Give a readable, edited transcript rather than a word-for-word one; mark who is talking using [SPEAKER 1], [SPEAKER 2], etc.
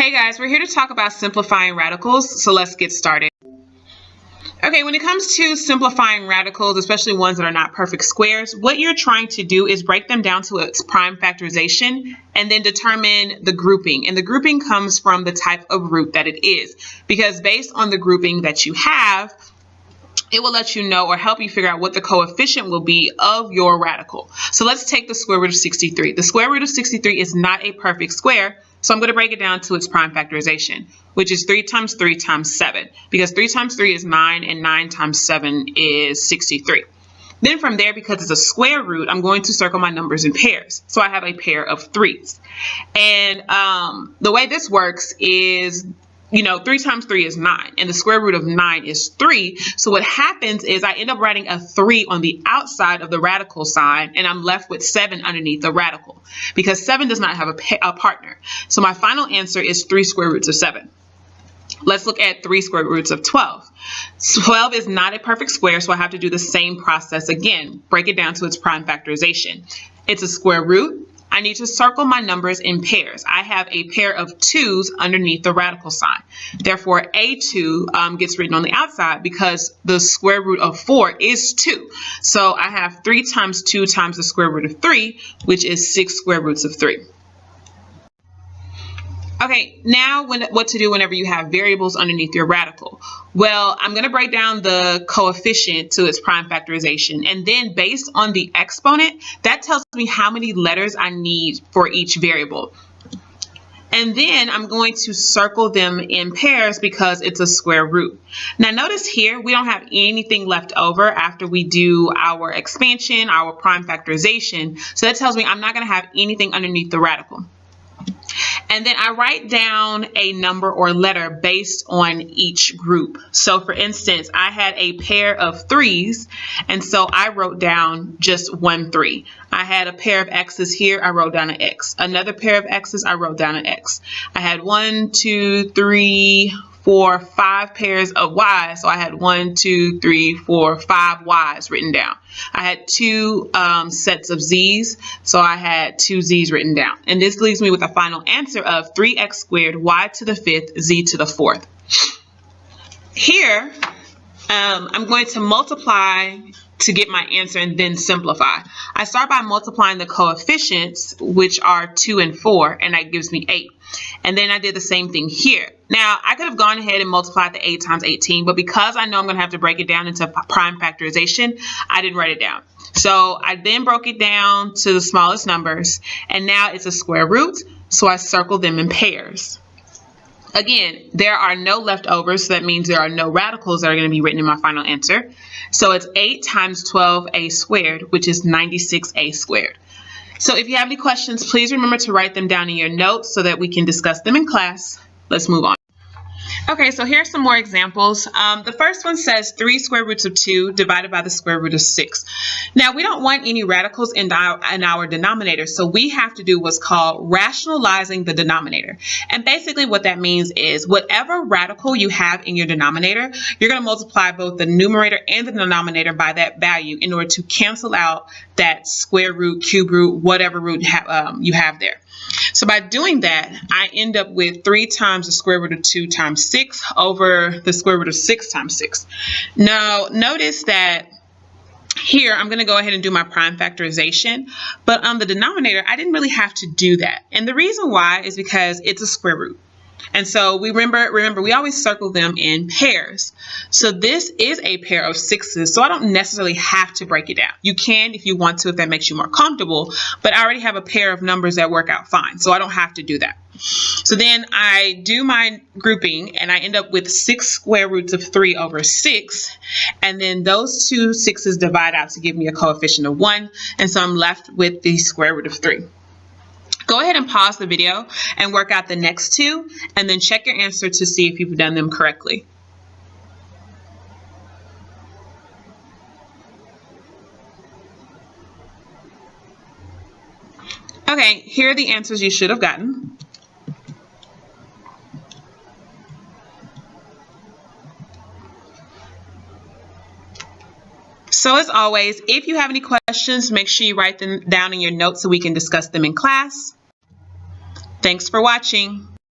[SPEAKER 1] Hey guys, we're here to talk about simplifying radicals, so let's get started. Okay, when it comes to simplifying radicals, especially ones that are not perfect squares, what you're trying to do is break them down to its prime factorization and then determine the grouping. And the grouping comes from the type of root that it is, because based on the grouping that you have, it will let you know or help you figure out what the coefficient will be of your radical. So let's take the square root of 63. The square root of 63 is not a perfect square, so I'm going to break it down to its prime factorization, which is 3 times 3 times 7, because 3 times 3 is 9 and 9 times 7 is 63. Then from there, because it's a square root, I'm going to circle my numbers in pairs. So I have a pair of 3s. And the way this works is, 3 times 3 is 9, and the square root of 9 is 3. So what happens is I end up writing a 3 on the outside of the radical sign, and I'm left with 7 underneath the radical, because 7 does not have a partner. So my final answer is 3 square roots of 7. Let's look at 3 square roots of 12. 12 is not a perfect square, so I have to do the same process again, break it down to its prime factorization. It's a square root. I need to circle my numbers in pairs. I have a pair of 2's underneath the radical sign. Therefore, a2 gets written on the outside because the square root of 4 is 2. So I have 3 times 2 times the square root of 3, which is 6 square roots of 3. Okay, now what to do whenever you have variables underneath your radical? Well, I'm going to break down the coefficient to its prime factorization, and then based on the exponent, that tells me how many letters I need for each variable. And then I'm going to circle them in pairs because it's a square root. Now notice here, we don't have anything left over after we do our expansion, our prime factorization. So that tells me I'm not going to have anything underneath the radical. And then I write down a number or letter based on each group. So for instance, I had a pair of 3's, and so I wrote down just 1 3. I had a pair of x's here, I wrote down an x. Another pair of x's, I wrote down an x. I had 1 2 3 4 5 pairs of y's, so I had 1 2 3 4 5 y's written down. I had 2 sets of z's, so I had 2 z's written down. And this leaves me with a final answer of 3x squared y to the 5th z to the 4th. Here, I'm going to multiply to get my answer and then simplify. I start by multiplying the coefficients, which are 2 and 4, and that gives me 8. And then I did the same thing here. Now, I could have gone ahead and multiplied the 8 times 18, but because I know I'm going to have to break it down into prime factorization, I didn't write it down. So I then broke it down to the smallest numbers, and now it's a square root, so I circled them in pairs. Again, there are no leftovers, so that means there are no radicals that are going to be written in my final answer. So it's 8 times 12a squared, which is 96a squared. So if you have any questions, please remember to write them down in your notes so that we can discuss them in class. Let's move on. Okay, so here's some more examples. The first one says 3 square roots of 2 divided by the square root of 6. Now, we don't want any radicals in our denominator, so we have to do what's called rationalizing the denominator. And basically what that means is whatever radical you have in your denominator, you're going to multiply both the numerator and the denominator by that value in order to cancel out that square root, cube root, whatever root you have there. So by doing that, I end up with 3 times the square root of 2 times 6 over the square root of 6 times 6. Now, notice that here I'm going to go ahead and do my prime factorization, but on the denominator, I didn't really have to do that. And the reason why is because it's a square root. And so we remember we always circle them in pairs. So this is a pair of 6's, so I don't necessarily have to break it down. You can if you want to, if that makes you more comfortable, but I already have a pair of numbers that work out fine, so I don't have to do that. So then I do my grouping, and I end up with 6 square roots of 3 over 6, and then those two 6's divide out to give me a coefficient of 1, and so I'm left with the square root of 3. Go ahead and pause the video and work out the next two, and then check your answer to see if you've done them correctly. Okay, here are the answers you should have gotten. So as always, if you have any questions, make sure you write them down in your notes so we can discuss them in class. Thanks for watching.